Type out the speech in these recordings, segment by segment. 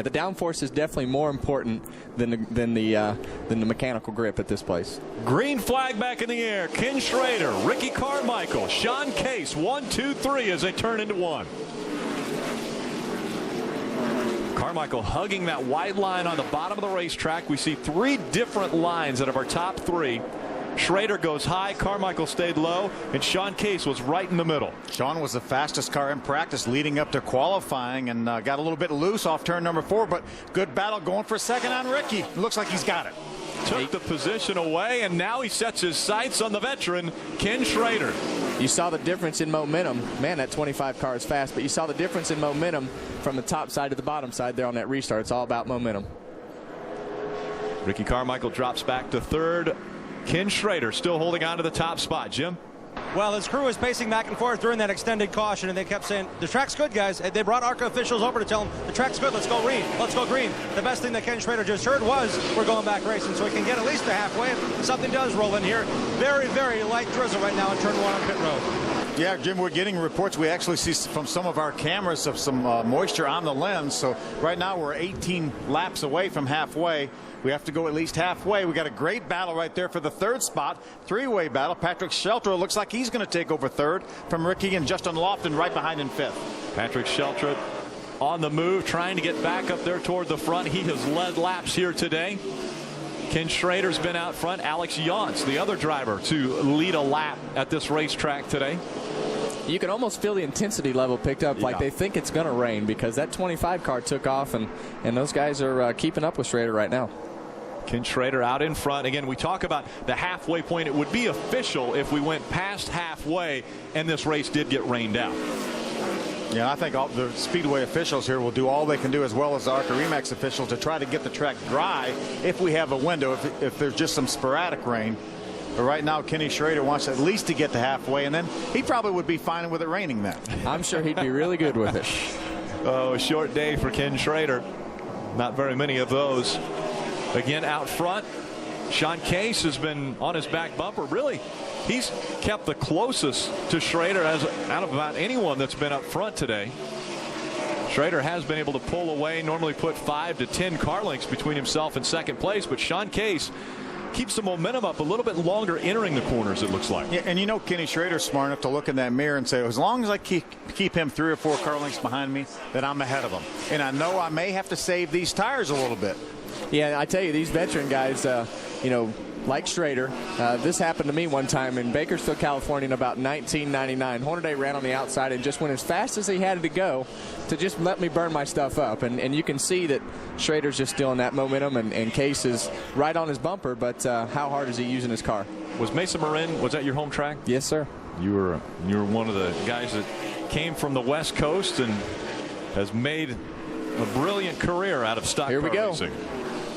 Yeah, the downforce is definitely more important than the mechanical grip at this place. Green flag back in the air. Ken Schrader, Ricky Carmichael, Sean Case, 1, 2, 3 as they turn into one. Carmichael hugging that white line on the bottom of the racetrack. We see 3 different lines out of our top 3. Schrader goes high, Carmichael stayed low, and Sean Case was right in the middle. Sean was the fastest car in practice leading up to qualifying, and got a little bit loose off turn number 4, but good battle going for second on Ricky. Looks like he's got it. Took the position away, and now he sets his sights on the veteran, Ken Schrader. You saw the difference in momentum. Man, that 25 car is fast, but you saw the difference in momentum from the top side to the bottom side there on that restart. It's all about momentum. Ricky Carmichael drops back to third. Ken Schrader still holding on to the top spot. Jim? Well, his crew was pacing back and forth during that extended caution, and they kept saying, the track's good, guys. And they brought ARCA officials over to tell them, the track's good, let's go green, let's go green. The best thing that Ken Schrader just heard was, we're going back racing, so he can get at least to halfway. If something does roll in here, very, very light drizzle right now in turn 1 on pit road. Yeah, Jim, we're getting reports. We actually see from some of our cameras of some moisture on the lens. So right now we're 18 laps away from halfway. We have to go at least halfway. We got a great battle right there for the 3rd spot. 3-way battle. Patrick Sheltra looks like he's going to take over 3rd from Ricky, and Justin Lofton right behind in 5th. Patrick Sheltra on the move, trying to get back up there toward the front. He has led laps here today. Ken Schrader's been out front. Alex Yance, the other driver, to lead a lap at this racetrack today. You can almost feel the intensity level picked up, like they think it's going to rain, because that 25 car took off, and those guys are keeping up with Schrader right now. Ken Schrader out in front. Again, we talk about the halfway point. It would be official if we went past halfway and this race did get rained out. Yeah, I think all the Speedway officials here will do all they can do, as well as the ARCA RE/MAX officials, to try to get the track dry if we have a window, if there's just some sporadic rain. But right now, Kenny Schrader wants at least to get to halfway, and then he probably would be fine with it raining then. I'm sure he'd be really good with it. Oh, a short day for Ken Schrader. Not very many of those. Again, out front, Sean Case has been on his back bumper. Really, he's kept the closest to Schrader as out of about anyone that's been up front today. Schrader has been able to pull away, normally put 5 to 10 car lengths between himself and second place, but Sean Case keeps the momentum up a little bit longer entering the corners, it looks like. Yeah, and you know Kenny Schrader's smart enough to look in that mirror and say, as long as I keep him 3 or 4 car lengths behind me, then I'm ahead of him. And I know I may have to save these tires a little bit. Yeah, I tell you, these veteran guys, you know, like Schrader, this happened to me one time in Bakersfield, California in about 1999. Hornaday ran on the outside and just went as fast as he had to go to just let me burn my stuff up. And you can see that Schrader's just still in that momentum, and Case is right on his bumper, but how hard is he using his car? Was Mesa Marin, was that your home track? Yes, sir. You were one of the guys that came from the West Coast and has made a brilliant career out of stock car racing.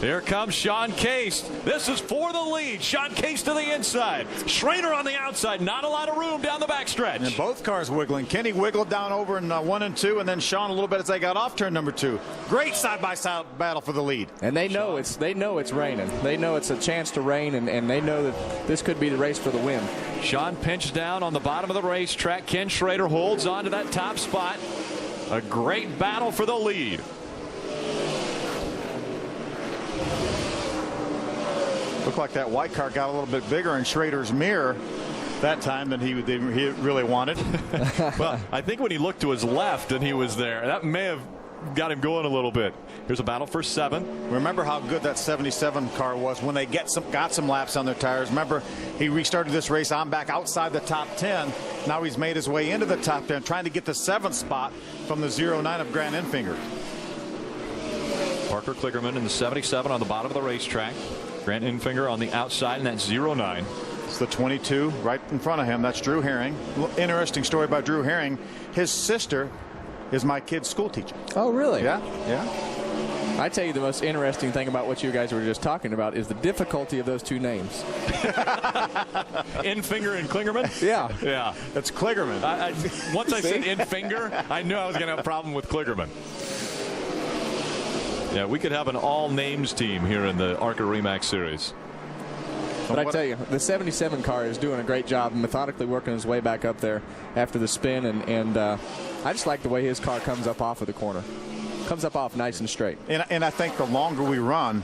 Here comes Sean Case. This is for the lead. Sean Case to the inside. Schrader on the outside. Not a lot of room down the backstretch. And both cars wiggling. Kenny wiggled down over in 1 and 2, and then Sean a little bit as they got off turn number 2. Great side-by-side battle for the lead. And they know it's raining. They know it's a chance to rain, and they know that this could be the race for the win. Sean pinched down on the bottom of the racetrack. Ken Schrader holds on to that top spot. A great battle for the lead. Looked like that white car got a little bit bigger in Schrader's mirror that time than he really wanted. Well, I think when he looked to his left and he was there, that may have got him going a little bit. Here's a battle for 7. Remember how good that 77 car was when they got some laps on their tires. Remember, he restarted this race on back outside the top 10. Now he's made his way into the top 10, trying to get the 7th spot from the 09 of Grant Enfinger. Parker Kligerman in the 77 on the bottom of the racetrack. Grant Enfinger on the outside in that 09. It's the 22 right in front of him. That's Drew Herring. Interesting story about Drew Herring. His sister is my kid's school teacher. Oh, really? Yeah, yeah. I tell you, the most interesting thing about what you guys were just talking about is the difficulty of those 2 names. Enfinger and Kligerman? Yeah. Yeah. That's Kligerman. Once I said Enfinger, I knew I was going to have a problem with Kligerman. Yeah, we could have an all-names team here in the ARCA RE/MAX series. But I tell you, the 77 car is doing a great job methodically working his way back up there after the spin, and I just like the way his car comes up off of the corner. comes up off nice and straight. And I think the longer we run,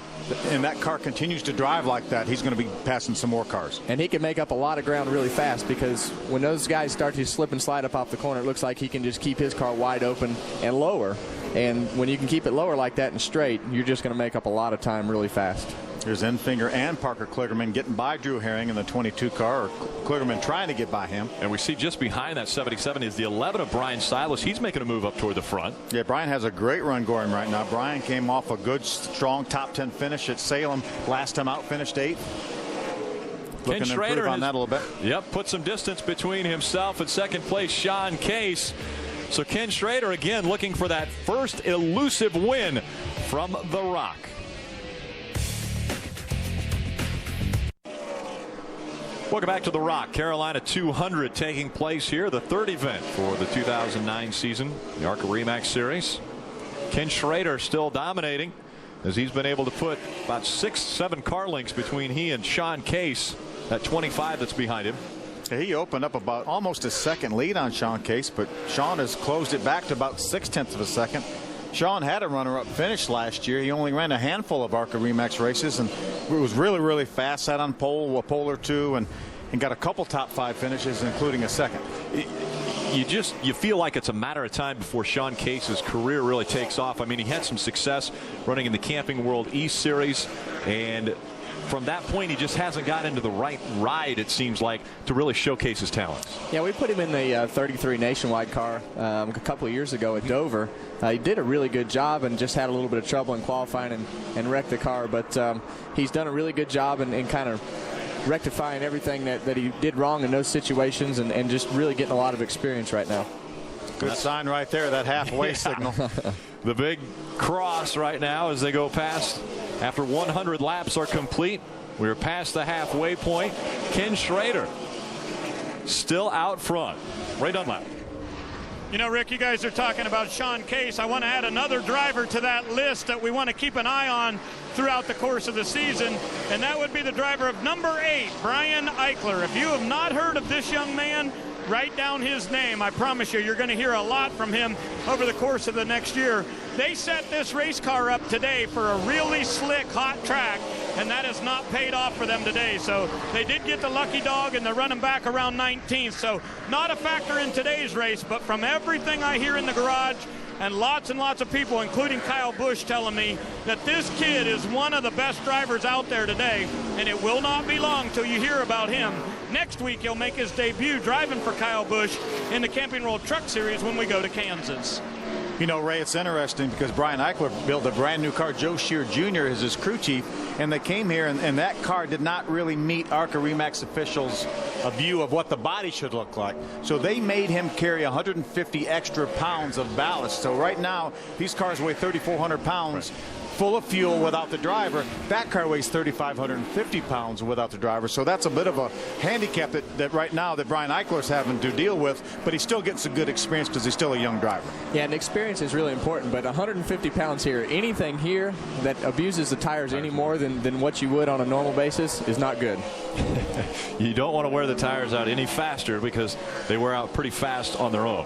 and that car continues to drive like that, he's going to be passing some more cars. And he can make up a lot of ground really fast, because when those guys start to slip and slide up off the corner, it looks like he can just keep his car wide open and lower. And when you can keep it lower like that and straight, you're just going to make up a lot of time really fast. Here's Enfinger and Parker Kligerman getting by Drew Herring in the 22 car, or Kligerman trying to get by him. And we see just behind that 77 is the 11 of Brian Silas. He's making a move up toward the front. Yeah, Brian has a great run going right now. Brian came off a good, strong top 10 finish at Salem. Last time out, finished 8th. Looking to improve on that a little bit. Yep, put some distance between himself and second place Sean Case. So Ken Schrader again looking for that first elusive win from the Rock. Welcome back to the Rock. Carolina 200 taking place here, the third event for the 2009 season, the ARCA RE Series. Ken Schrader still dominating, as he's been able to put about 6-7 car lengths between he and Sean Case, that 25 that's behind him. He opened up about almost a second lead on Sean Case, but Sean has closed it back to about 0.6 of a second. Sean had a runner-up finish last year. He only ran a handful of ARCA RE races, and it was really, really fast. Sat on a pole or two, and got a couple top 5 finishes, including a second. You feel like it's a matter of time before Sean Case's career really takes off. I mean, he had some success running in the Camping World East Series, and from that point, he just hasn't got into the right ride, it seems like, to really showcase his talents. Yeah, we put him in the 33 Nationwide car a couple of years ago at Dover. He did a really good job and just had a little bit of trouble in qualifying and wrecked the car. But he's done a really good job in kind of rectifying everything that he did wrong in those situations, and just really getting a lot of experience right now. Good sign right there, that halfway signal. The big cross right now as they go past. After 100 laps are complete, we're past the halfway point. Ken Schrader still out front. Ray Dunlap. You know, Rick, you guys are talking about Sean Case. I want to add another driver to that list that we want to keep an eye on throughout the course of the season, and that would be the driver of number 8, Brian Eichler. If you have not heard of this young man, write down his name. I promise you're going to hear a lot from him over the course of the next year. They set this race car up today for a really slick, hot track, and that has not paid off for them today. So they did get the lucky dog, and they're running back around 19th. So not a factor in today's race, but from everything I hear in the garage, and lots of people, including Kyle Busch, telling me that this kid is one of the best drivers out there today, and it will not be long till you hear about him. Next week, he'll make his debut driving for Kyle Busch in the Camping World Truck Series when we go to Kansas. You know, Ray, it's interesting because Brian Eichler built a brand new car. Joe Shear Jr. is his crew chief, and they came here, and that car did not really meet ARCA RE/MAX officials' a view of what the body should look like. So they made him carry 150 extra pounds of ballast. So right now, these cars weigh 3,400 pounds. Right. Full of fuel without the driver. That car weighs 3,550 pounds without the driver. So that's a bit of a handicap that right now that Brian Eichler's having to deal with, but he still gets a good experience because he's still a young driver. Yeah, and experience is really important, but 150 pounds here, anything here that abuses the tires any more than what you would on a normal basis is not good. You don't want to wear the tires out any faster because they wear out pretty fast on their own.